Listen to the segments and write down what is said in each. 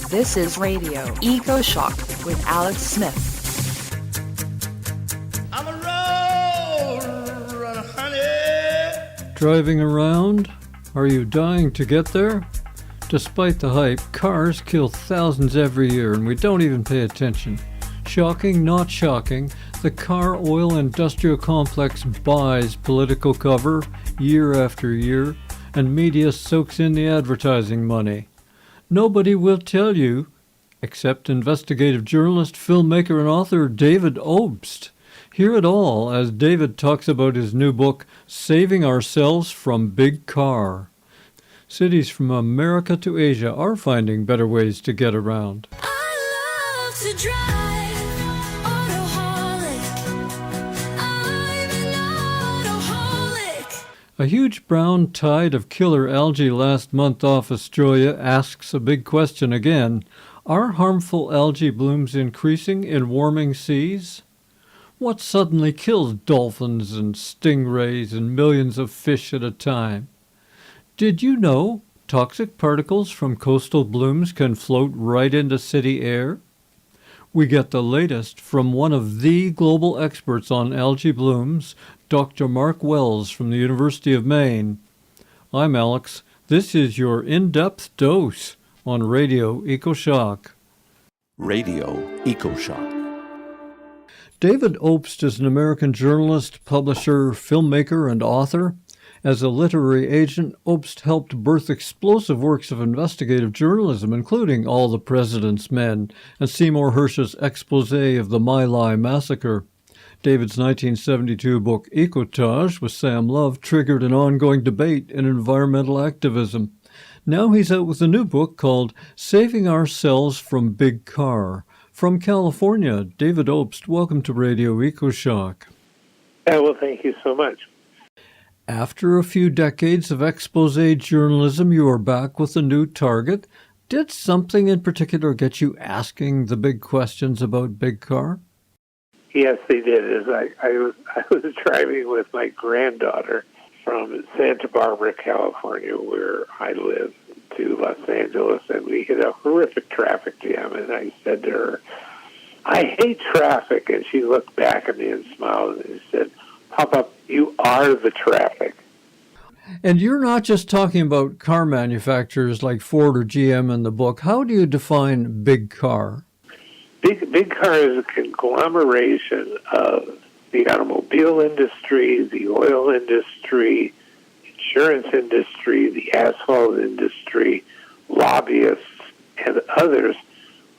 This is Radio Ecoshock with Alex Smith. I'm a road runner, honey. Driving around? Are you dying to get there? Despite the hype, cars kill thousands every year and we don't even pay attention. Shocking, not shocking, the car oil industrial complex buys political cover year after year, and media soaks in the advertising money. Nobody will tell you, except investigative journalist, filmmaker, and author David Obst. Hear it all as David talks about his new book, Saving Ourselves from Big Car. Cities from America to Asia are finding better ways to get around. I love to drive, autoholic. I'm an autoholic. A huge brown tide of killer algae last month off Australia asks a big question again. Are harmful algae blooms increasing in warming seas? What suddenly kills dolphins and stingrays and millions of fish at a time? Did you know toxic particles from coastal blooms can float right into city air? We get the latest from one of the global experts on algae blooms, Dr. Mark Wells from the University of Maine. I'm Alex. This is your in-depth dose on Radio Ecoshock. Radio Ecoshock. David Obst is an American journalist, publisher, filmmaker, and author. As a literary agent, Obst helped birth explosive works of investigative journalism, including All the President's Men and Seymour Hersh's exposé of the My Lai massacre. David's 1972 book Ecotage with Sam Love triggered an ongoing debate in environmental activism. Now he's out with a new book called Saving Ourselves from Big Car. From California, David Obst, welcome to Radio Ecoshock. Well, thank you so much. After a few decades of exposé journalism, you are back with a new target. Did something in particular get you asking the big questions about Big Car? Yes, they did. I was driving with my granddaughter from Santa Barbara, California, where I live, to Los Angeles, and we hit a horrific traffic jam. And I said to her, "I hate traffic." And she looked back at me and smiled and said, "Papa, you are the traffic." And you're not just talking about car manufacturers like Ford or GM in the book. How do you define big car? Big car is a conglomeration of the automobile industry, the oil industry, insurance industry, the asphalt industry, lobbyists, and others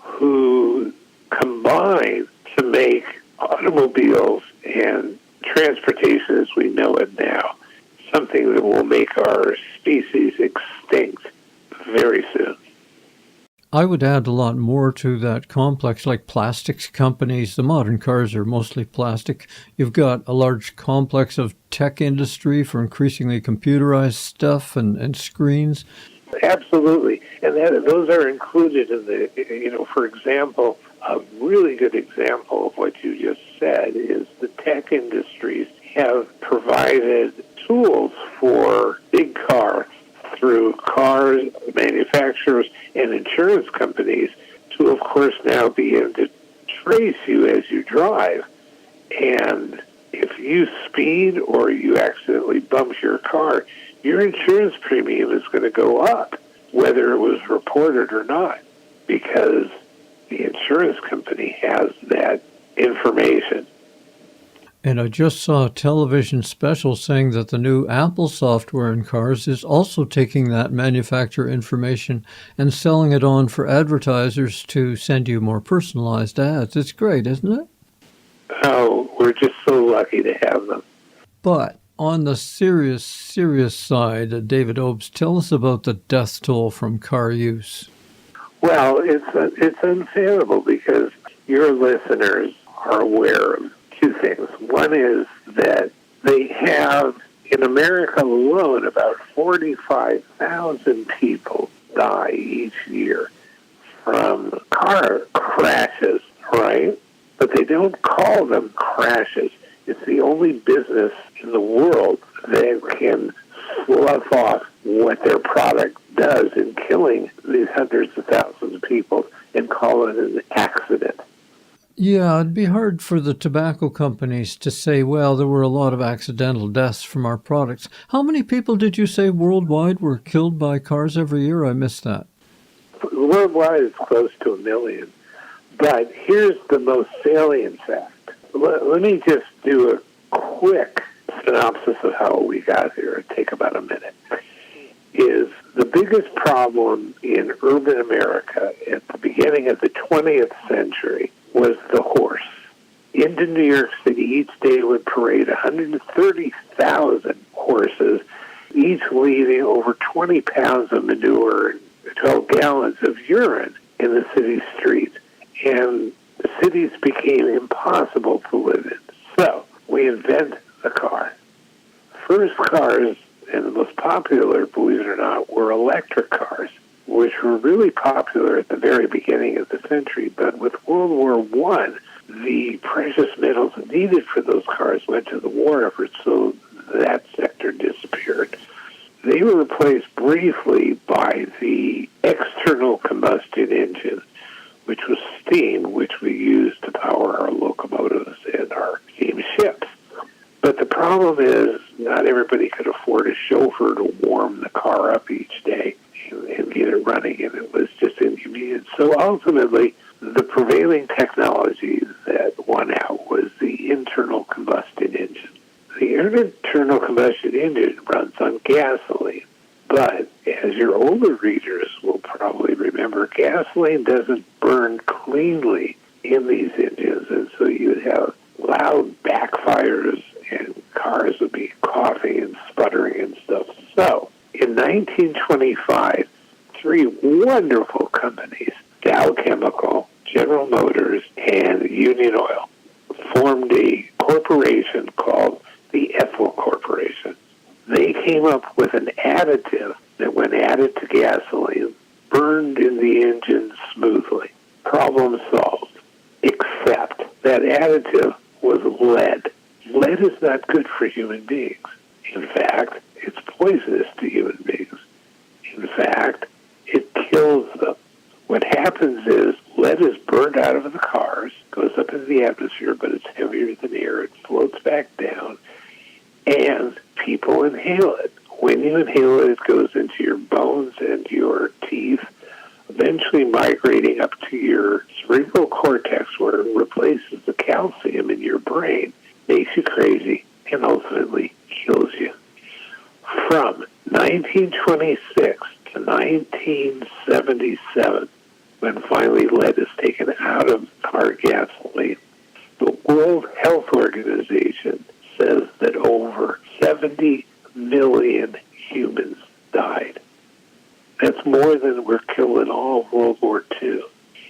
who combine to make automobiles and transportation as we know it now something that will make our species extinct very soon. I would add a lot more to that complex, like plastics companies. The modern cars are mostly plastic. You've got a large complex of tech industry for increasingly computerized stuff and screens. Absolutely. And those are included in the, for example, a really good example of what you just said is the tech industries have provided tools for big car through cars, manufacturers, and insurance companies to, of course, now begin to trace you as you drive. And if you speed or you accidentally bump your car, your insurance premium is going to go up, whether it was reported or not, because the insurance company has that information. And I just saw a television special saying that the new Apple software in cars is also taking that manufacturer information and selling it on for advertisers to send you more personalized ads. It's great, isn't it? Oh, we're just so lucky to have them. But on the serious side, David Obst, tell us about the death toll from car use. Well, it's unfathomable because your listeners are aware of two things. One is that they have, in America alone, about 45,000 people die each year from car crashes, right? But they don't call them crashes. It's the only business in the world that can slough off what their product does in killing these hundreds of thousands of people and call it an accident. Yeah, it'd be hard for the tobacco companies to say, well, there were a lot of accidental deaths from our products. How many people did you say worldwide were killed by cars every year? I missed that. Worldwide, it's close to 1 million. But here's the most salient fact. Let me just do a quick synopsis of how we got here. It'll take about a minute. Is the biggest problem in urban America at the beginning of the 20th century was the horse. Into New York City, each day would parade 130,000 horses, each leaving over 20 pounds of manure and 12 gallons of urine in the city streets. And the cities became impossible to live in. So we invent the car. First cars, and the most popular, believe it or not, were electric cars, which were really popular at the very beginning of the century. But with World War I, the precious metals needed for those cars went to the war effort, so that sector disappeared. They were replaced briefly by the external combustion engine, which was steam, which we used to power our locomotives and our steam ships. But the problem is not everybody could afford a chauffeur to warm the car up each day and get it running, and it was just inconvenient. So ultimately, the prevailing technology that won out was the internal combustion engine. The internal combustion engine runs on gasoline, but as your older readers will probably remember, gasoline doesn't burn cleanly in these engines, and so you'd have loud backfires and cars would be coughing and sputtering and stuff. So, in 1925, three wonderful companies, Dow Chemical, General Motors, and Union Oil, formed a corporation called the Ethyl Corporation. They came up with an additive that, when added to gasoline, burned in the engine smoothly. Problem solved. Except that additive was lead. Lead is not good for human beings. In fact, it's poisonous to human beings. In fact, it kills them. What happens is lead is burned out of the cars, goes up into the atmosphere, but it's heavier than air. It floats back down, and people inhale it. When you inhale it, it goes into your bones and your teeth, eventually migrating up to your cerebral cortex, where it replaces the calcium in your brain, makes you crazy, and ultimately kills you. From 1926 to 1977, when finally lead is taken out of car gasoline, the World Health Organization says that over 70 million humans died. That's more than were killed in all of World War II.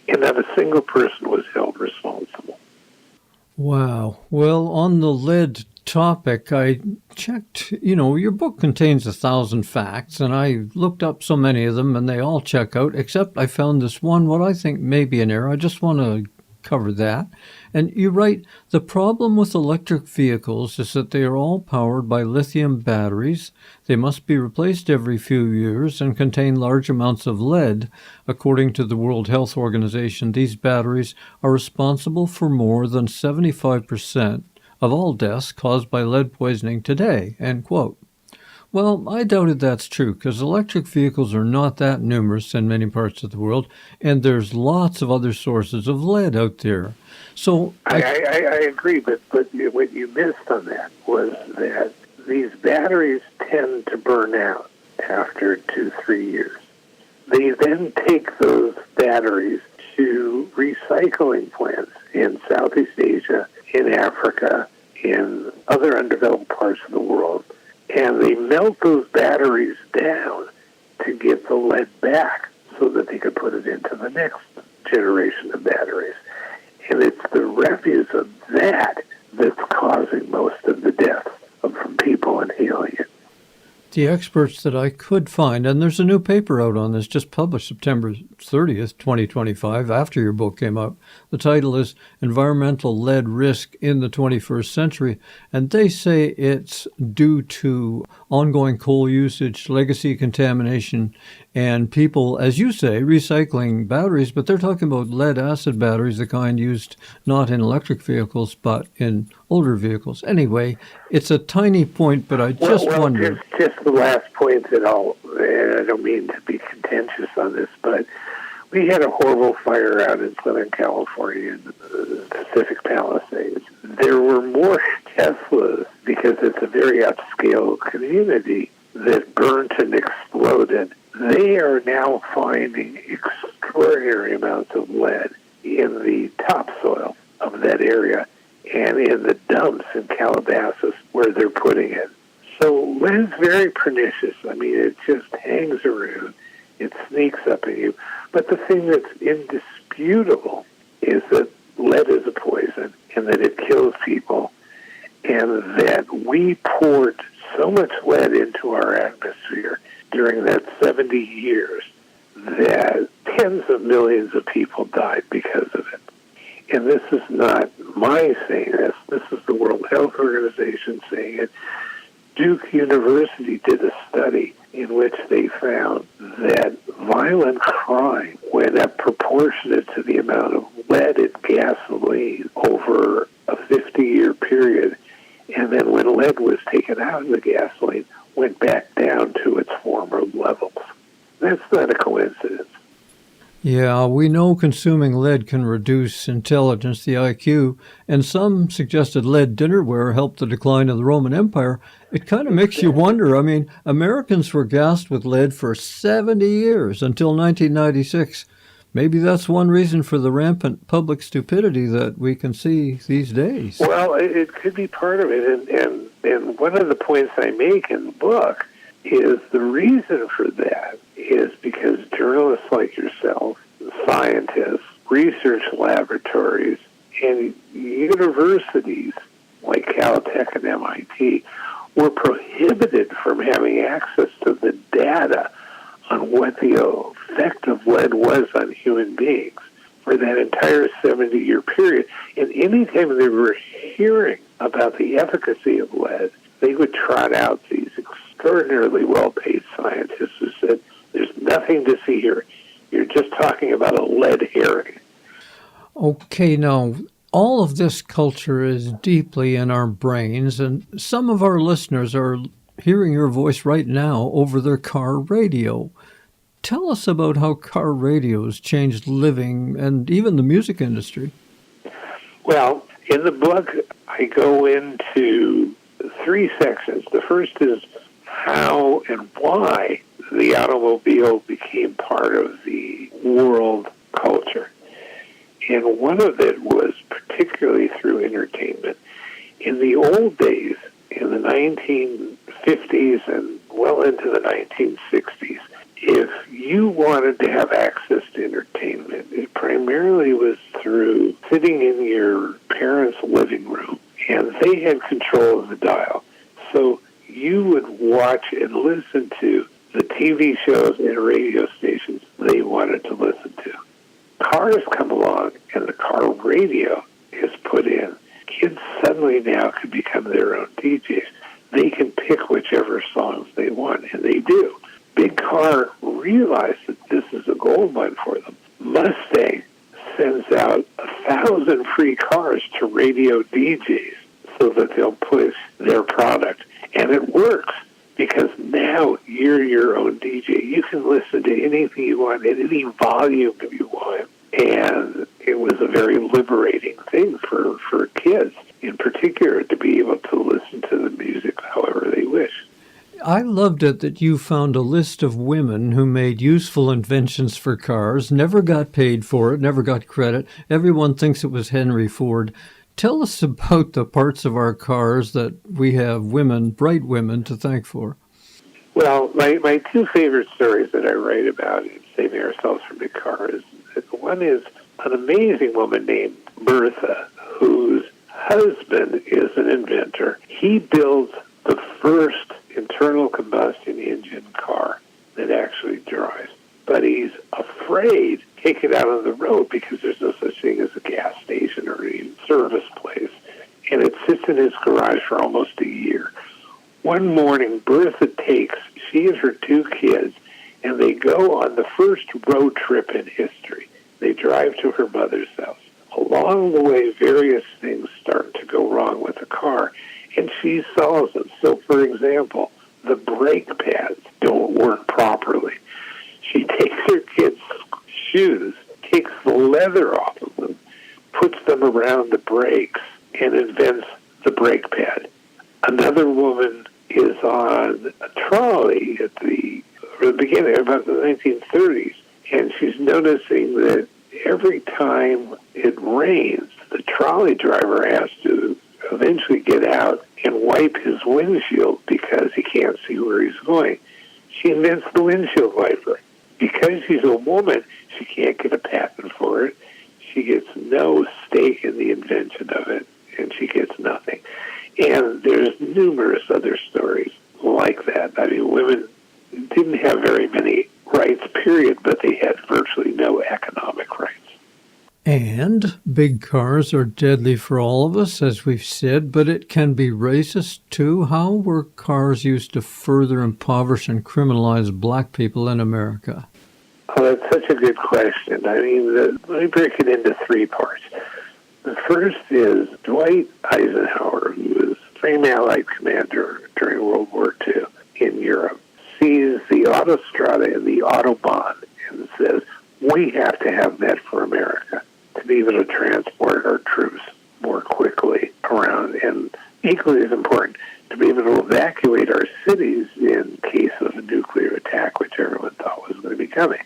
And not a single person was held responsible. Wow. Well, on the lead topic, I checked, your book contains 1,000 facts, and I looked up so many of them, and they all check out, except I found this one, what I think may be an error. I just want to cover that. And you write, the problem with electric vehicles is that they are all powered by lithium batteries. They must be replaced every few years and contain large amounts of lead. According to the World Health Organization, these batteries are responsible for more than 75% of all deaths caused by lead poisoning today, end quote. Well, I doubted that's true, because electric vehicles are not that numerous in many parts of the world, and there's lots of other sources of lead out there. So I agree, but what you missed on that was that these batteries tend to burn out after 2-3 years. They then take those batteries to recycling plants in Southeast Asia, in Africa, in other undeveloped parts of the world, and they melt those batteries down to get the lead back so that they could put it into the next generation of batteries. And it's the refuse of that that's causing most of the deaths from people inhaling it. The experts that I could find, and there's a new paper out on this, just published September 30th, 2025, after your book came out. The title is Environmental Lead Risk in the 21st Century, and they say it's due to ongoing coal usage, legacy contamination, and people, as you say, recycling batteries, but they're talking about lead-acid batteries, the kind used not in electric vehicles, but in older vehicles. Anyway, it's a tiny point, but I just wonder. Just the last point that I don't mean to be contentious on this, but we had a horrible fire out in Southern California in the Pacific Palisades. There were more Teslas, because it's a very upscale community, that burnt and exploded. They are now finding extraordinary amounts of lead in the topsoil of that area and in the dumps in Calabasas where they're putting it. So lead's very pernicious. I mean, it just hangs around. It sneaks up at you. But the thing that's indisputable is that lead is a poison and that it kills people, and that we poured so much lead into our atmosphere during that 70 years that tens of millions of people died because of it. And this is not my saying this. This is the World Health Organization saying it. Duke University did a study in which they found that violent crime went up proportionate to the amount of lead in gasoline over a 50-year period. And then when lead was taken out of the gasoline, went back down to its former levels. That's not a coincidence. Yeah, we know consuming lead can reduce intelligence, the IQ, and some suggested lead dinnerware helped the decline of the Roman Empire. It kind of makes you wonder. I mean, Americans were gassed with lead for 70 years until 1996. Maybe that's one reason for the rampant public stupidity that we can see these days. Well, it could be part of it, and one of the points I make in the book is the reason for that is because journalists like yourself, scientists, research laboratories, and universities like Caltech and MIT were prohibited from having access to the data on what the effect of lead was on human beings for that entire 70-year period. And anytime they were hearing about the efficacy of lead, they would trot out these extraordinarily well-paid scientists who said, there's nothing to see here. You're just talking about a lead herring. Okay, now, all of this culture is deeply in our brains, and some of our listeners are hearing your voice right now over their car radio. Tell us about how car radios changed living and even the music industry. Well, in the book, I go into 3 sections. The first is how and why the automobile became part of the world culture. And one of it was particularly through entertainment. In the old days, in the 1950s and well into the 1960s, if you wanted to have access to entertainment, it primarily was through sitting in your parents' living room, and they had control of the dial. So you would watch and listen to the TV shows and radio stations they wanted to listen to. Cars come along, and the car radio is put in. Kids suddenly now can become their own DJs. They can pick whichever songs they want, and they do. Big Car realized that this is a gold mine for them. Mustang sends out 1,000 free cars to radio DJs so that they'll push their product. And it works because now you're your own DJ. You can listen to anything you want at any volume that you want. And it was a very liberating thing for kids, in particular, to be able to listen to the music however they wish. I loved it that you found a list of women who made useful inventions for cars, never got paid for it, never got credit. Everyone thinks it was Henry Ford. Tell us about the parts of our cars that we have women, bright women, to thank for. Well, my 2 favorite stories that I write about in Saving Ourselves from Big Car is, one is an amazing woman named Bertha, whose husband is an inventor. He builds the first internal combustion take it out on the road because there's no such thing as a gas station or a service place. And it sits in his garage for almost a year. One morning, Bertha takes, she and her 2 kids, and they go on the first road trip in history. They drive to her mother's house. Along the way, various things start to go wrong with the car, and she solves them. So, for example, the brake pads don't work properly. She takes her kids' shoes, takes the leather off of them, puts them around the brakes, and invents the brake pad. Another woman is on a trolley at the beginning, about the 1930s, and she's noticing that every time it rains, the trolley driver has to eventually get out and wipe his windshield because he can't see where he's going. She invents the windshield wiper. Because she's a woman, she can't get a patent for it. She gets no stake in the invention of it, and she gets nothing. And there's numerous other stories like that. I mean, women didn't have very many rights, period, but they had virtually no economic rights. And big cars are deadly for all of us, as we've said, but it can be racist too. How were cars used to further impoverish and criminalize black people in America? Oh, that's such a good question. I mean, let me break it into 3 parts. The first is Dwight Eisenhower, who was famed Allied commander during World War II in Europe, sees the Autostrada and the Autobahn and says, we have to have that for America to be able to transport our troops more quickly around, and equally as important, to be able to evacuate our cities in case of a nuclear attack, which everyone thought was going to be coming.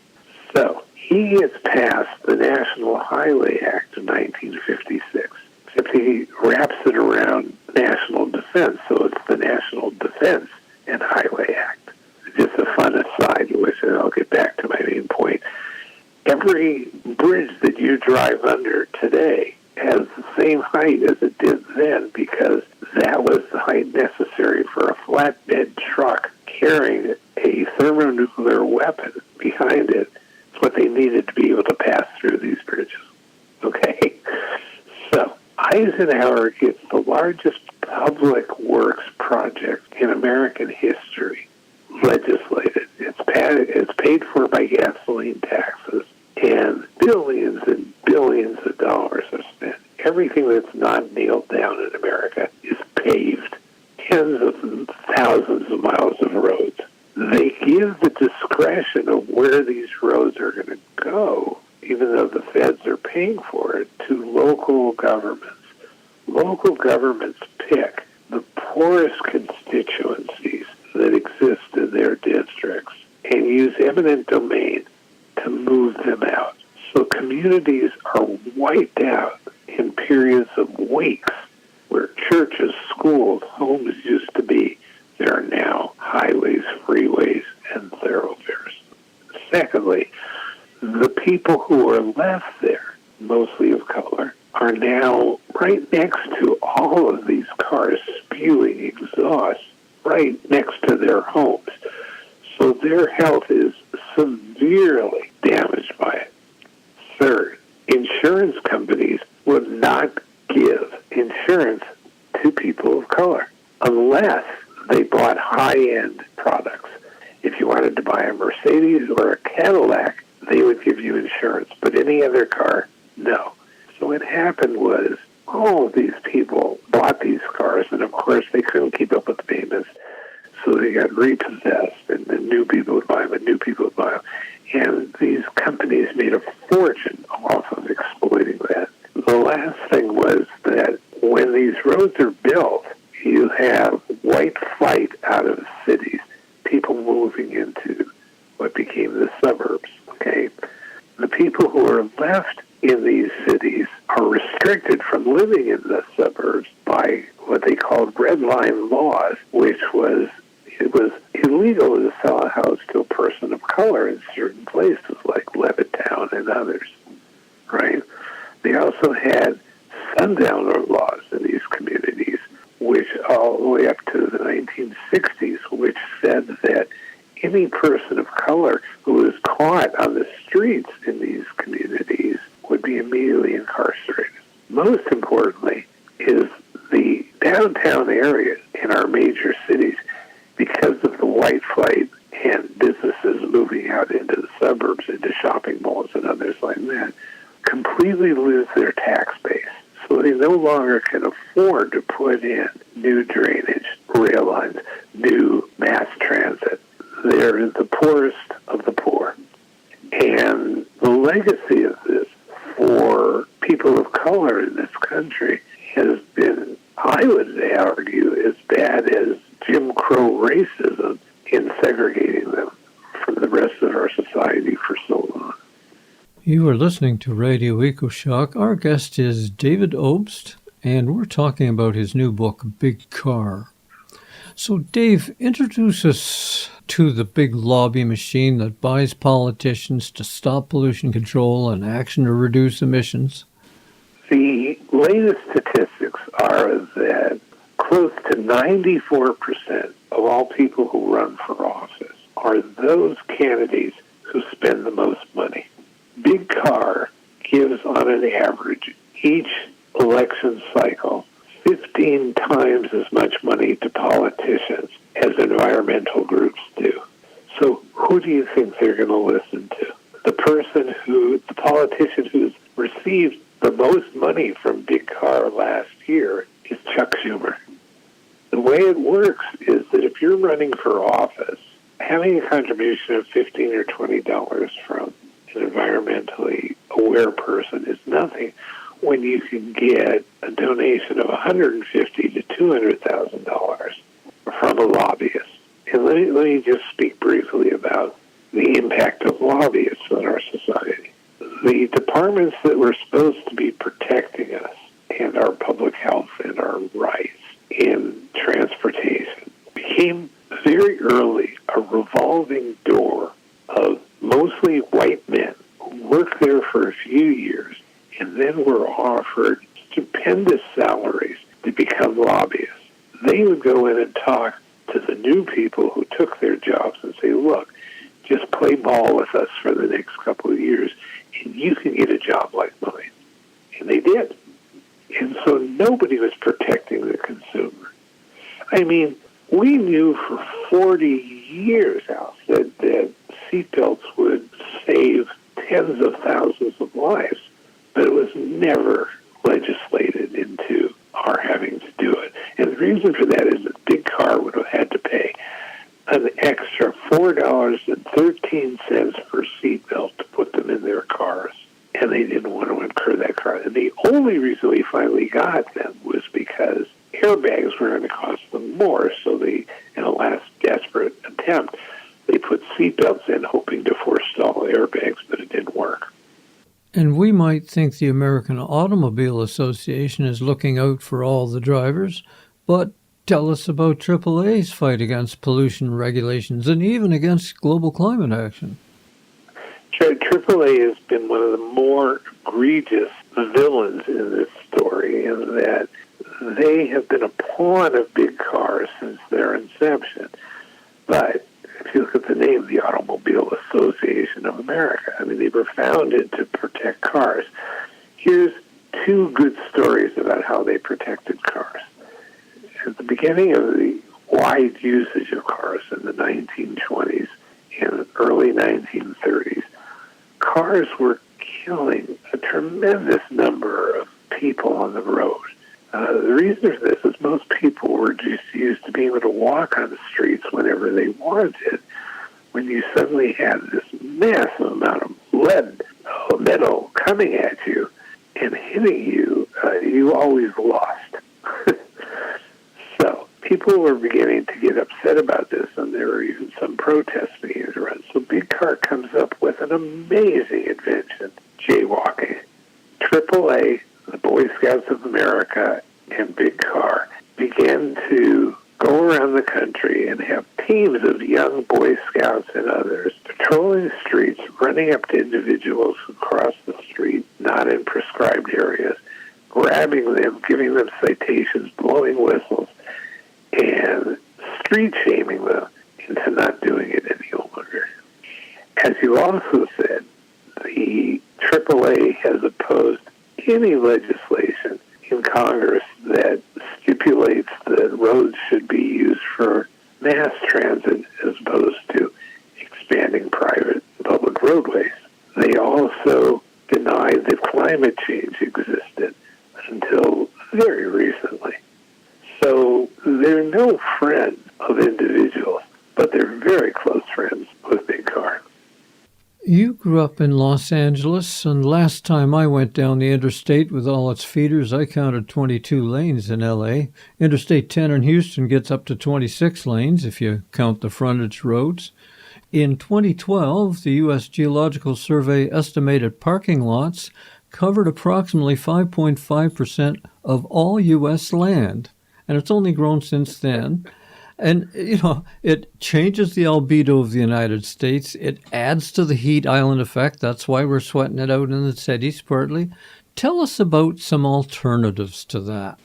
So he gets passed the National Highway Act of 1956, except he wraps it around national defense, so it's the National Defense and Highway Act. Just a fun aside, which I'll get back to my main point. Every bridge that you drive under today has the same height as it did then because that was the height necessary for a flatbed truck carrying a thermonuclear weapon behind it. It's what they needed to be able to pass through these bridges. Okay? So Eisenhower gets the largest public works project in American history legislated. It's paid for by gasoline taxes, and billions and billions of dollars are spent. Everything that's not nailed down in America is paved. Tens of thousands of miles of roads. They give the discretion of where these roads are going to go, even though the feds are paying for it, to local governments. Local governments pick the poorest constituencies that exist in their districts and use eminent domain to move them out. So communities are wiped out in periods of weeks where churches, schools, homes used to be. There are now highways, freeways, and thoroughfares. Secondly, the people who are left there, mostly of color, are now right next to all of these cars spewing exhaust right next to their homes. So their health is severely damaged by it. Third, insurance companies would not give insurance to people of color unless they bought high-end products. If you wanted to buy a Mercedes or a Cadillac, they would give you insurance, but any other car, no. So what happened was all of these people bought these cars, and of course they couldn't keep up with the payments, so they got repossessed, and then new people would buy them, and new people would buy them. And these companies made a fortune off of exploiting that. The last thing was that when these roads are built, you have white flight out of cities, people moving into what became the suburbs, okay? The people who are left in these cities are restricted from living in the suburbs by what they called red line laws, which was it was illegal to sell a house to a person of color in certain places like Levittown and others, right? They also had sundowner laws in these communities, which all the way up to the 1960s, which said that any person of color who is caught on the streets in these communities would be immediately incarcerated. Most importantly is the downtown area in our major cities, because of the white flight and businesses moving out into the suburbs, into shopping malls and others like that, completely lose their tax base. So they no longer can afford to put in new drainage, rail lines, new mass transit. They're the poorest of the poor. And the legacy of this for people of color in this country has been, I would argue, as bad as Jim Crow racism in segregating them from the rest of our society for so long. You are listening to Radio Ecoshock. Our guest is David Obst, and we're talking about his new book, Big Car. So, Dave, introduce us to the big lobby machine that buys politicians to stop pollution control and action to reduce emissions. The latest statistics are that close to 94% of all people who run for office are those candidates who spend the most money. Big Car gives, on an average, each election cycle 15 times as much money to politicians as environmental groups do. So who do you think they're going to listen to? The politician who's received the most money from Big Car last year is Chuck Schumer. The way it works is that if you're running for office, having a contribution of $15 or $20 from an environmentally aware person is nothing when you can get a donation of $150,000 to $200,000 from a lobbyist. And let me just speak briefly about the impact of lobbyists on our society. The departments that were supposed to be protecting us and our public health and our rights in transportation became very early a revolving door of mostly white men who worked there for a few years and then were offered stupendous salaries to become lobbyists. They would go in and talk to the new people who took their jobs and say, look, just play ball with us for the next couple of years and you can get a job like mine. And they did. And so nobody was protecting the consumer. I mean, we knew for 40 years, Al, that seatbelts would save tens of thousands of lives, but it was never legislated into our having to do it. And the reason for that is that Big Car would have had to pay an extra $4.13 per seatbelt to put them in their cars, and they didn't want to incur that cost. And the only reason we finally got them was because airbags were going to cost them more, so they, in a last desperate attempt, they put seatbelts in hoping to forestall airbags, but it didn't work. And we might think the American Automobile Association is looking out for all the drivers, but tell us about AAA's fight against pollution regulations and even against global climate action. AAA has been one of the more egregious villains in this story in that they have been a pawn of Big Car since their inception. But if you look at the name, the Automobile Association of America, I mean, they were founded to protect cars. Here's two good stories about how they protected cars. At the beginning of the wide usage of cars in the 1920s and early 1930s, cars were killing a tremendous number of people on the road. The reason for this is most people were just used to being able to walk on the streets whenever they wanted. When you suddenly had this massive amount of lead, metal coming at you and hitting you, you always lost. So people were beginning to get upset about this, and there were even some protests being run. So Big Car comes up with an amazing invention, jaywalking. AAA, the Boy Scouts of America, and Big Car began to go around the country and have teams of young Boy Scouts and others patrolling the streets, running up to individuals who cross the street, not in prescribed areas, grabbing them, giving them citations, blowing whistles, and street shaming them into not doing it any LA has opposed any legislation in Congress that stipulates that roads should be used for mass transit as opposed to expanding private public roadways. They also denied that climate change existed until very recently. So they're no friends of individuals, but they're very close friends with big cars. You grew up in Los Angeles, and last time I went down the interstate with all its feeders, I counted 22 lanes in L.A. Interstate 10 in Houston gets up to 26 lanes if you count the frontage roads. In 2012, the U.S. Geological Survey estimated parking lots covered approximately 5.5% of all U.S. land, and it's only grown since then. And, it changes the albedo of the United States. It adds to the heat island effect. That's why we're sweating it out in the cities partly. Tell us about some alternatives to that.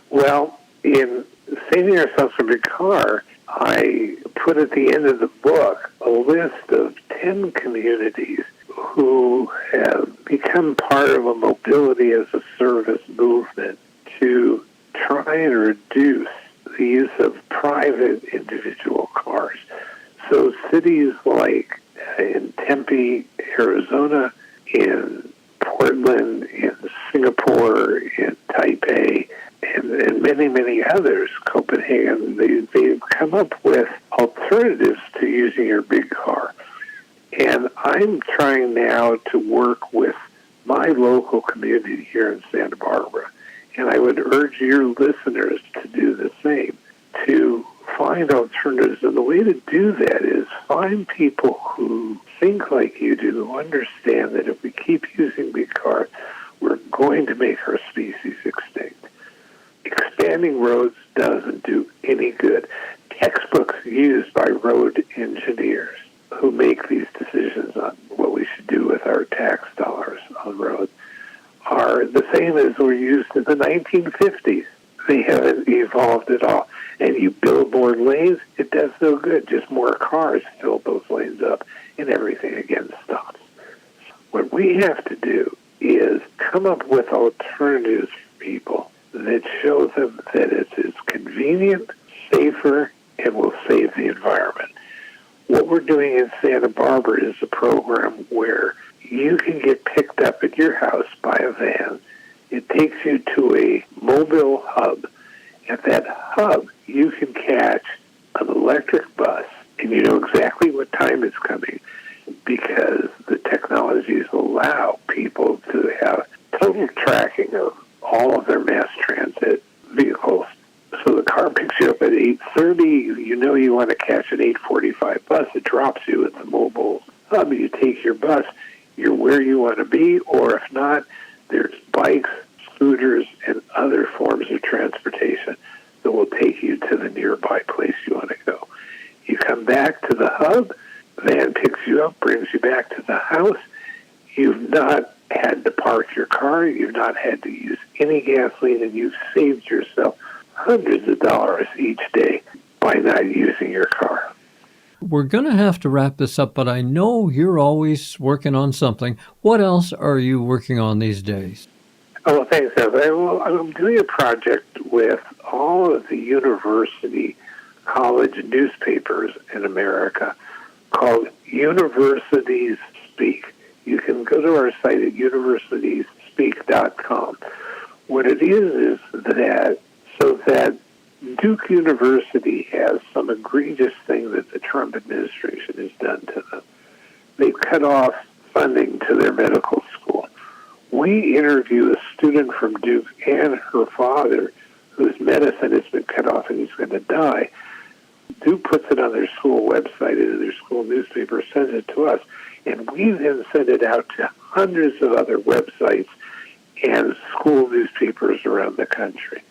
Well, in Saving Ourselves from a Car, I put at the end of the book a list of 10 communities who have become part of a mobility as a service movement to try and reduce the use of private individual cars. So cities like in Tempe, Arizona, in Portland, in Singapore, in Taipei, and many, many others, Copenhagen, they've come up with alternatives to using your big car. And I'm trying now to work with my local community here in Santa Barbara. And I would urge your listeners to do the same, to find alternatives. And the way to do that is find people who think like you do, who understand that if we keep using big cars, we're going to make our species extinct. Expanding roads doesn't do any good. Textbooks used by road engineers who make these decisions on what we should do with our tax dollars on roads are the same as were used in the 1950s. They haven't evolved at all. And you build more lanes, it does no good. Just more cars fill those lanes up, and everything again stops. What we have to do is come up with alternatives for people that show them that it's convenient, safer, and will save the environment. What we're doing in Santa Barbara is a program where you can get picked up at your house by a van. It takes you to a mobile hub. At that hub, you can catch an electric bus, and you know exactly what time it's coming because the technologies allow people to have total tracking of all of their mass transit vehicles. So the car picks you up at 8:30. You know you want to catch an 8:45 bus. It drops you at the mobile hub. You take your bus. You're where you want to be, or if not, there's bikes, scooters, and other forms of transportation that will take you to the nearby place you want to go. You come back to the hub, the van picks you up, brings you back to the house. You've not had to park your car, you've not had to use any gasoline, and you've saved yourself hundreds of dollars each day by not using your car. We're going to have to wrap this up, but I know you're always working on something. What else are you working on these days? Oh, thanks, Ev. I'm doing a project with all of the university college newspapers in America called Universities Speak. You can go to our site at universitiesspeak.com. What it is that so that Duke University has some egregious thing that the Trump administration has done to them. They've cut off funding to their medical school. We interview a student from Duke and her father whose medicine has been cut off and he's going to die. Duke puts it on their school website and their school newspaper sends it to us, and we then send it out to hundreds of other websites and school newspapers around the country.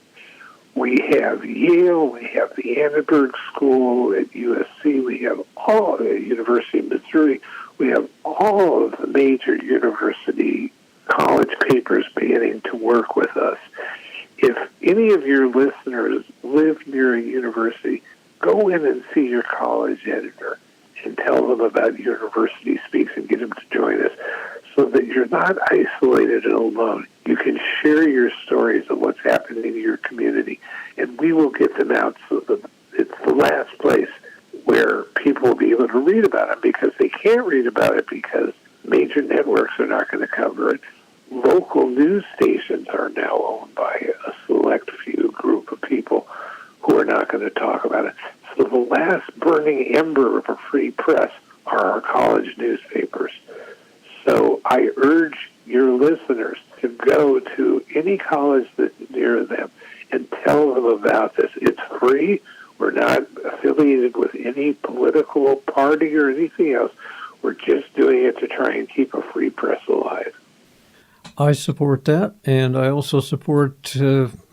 We have Yale, we have the Annenberg School at USC, we have all the University of Missouri, we have all of the major university college papers beginning to work with us. If any of your listeners live near a university, go in and see your college editor and tell them about University Speaks and get them to join us so that you're not not isolated and alone. You can share your stories of what's happening in your community, and we will get them out so that it's the last place where people will be able to read about it, because they can't read about it because major networks are not going to cover it. Local news stations are now owned by a select few group of people who are not going to talk about it. So the last burning ember of a free press are our college newspapers. So I urge your listeners to go to any college that's near them and tell them about this. It's free. We're not affiliated with any political party or anything else. We're just doing it to try and keep a free press alive. I support that, and I also support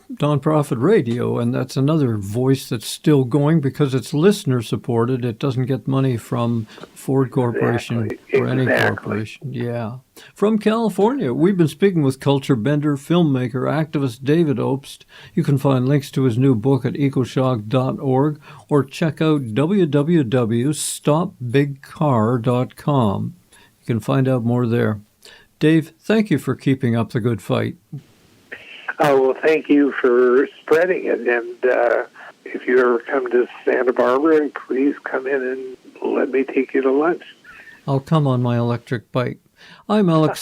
nonprofit radio, and that's another voice that's still going because it's listener-supported. It doesn't get money from Ford Corporation or any corporation. Yeah. From California, we've been speaking with culture bender, filmmaker, activist David Obst. You can find links to his new book at ecoshock.org or check out www.stopbigcar.com. You can find out more there. Dave, thank you for keeping up the good fight. Well, thank you for spreading it. And if you ever come to Santa Barbara, please come in and let me take you to lunch. I'll come on my electric bike. I'm Alex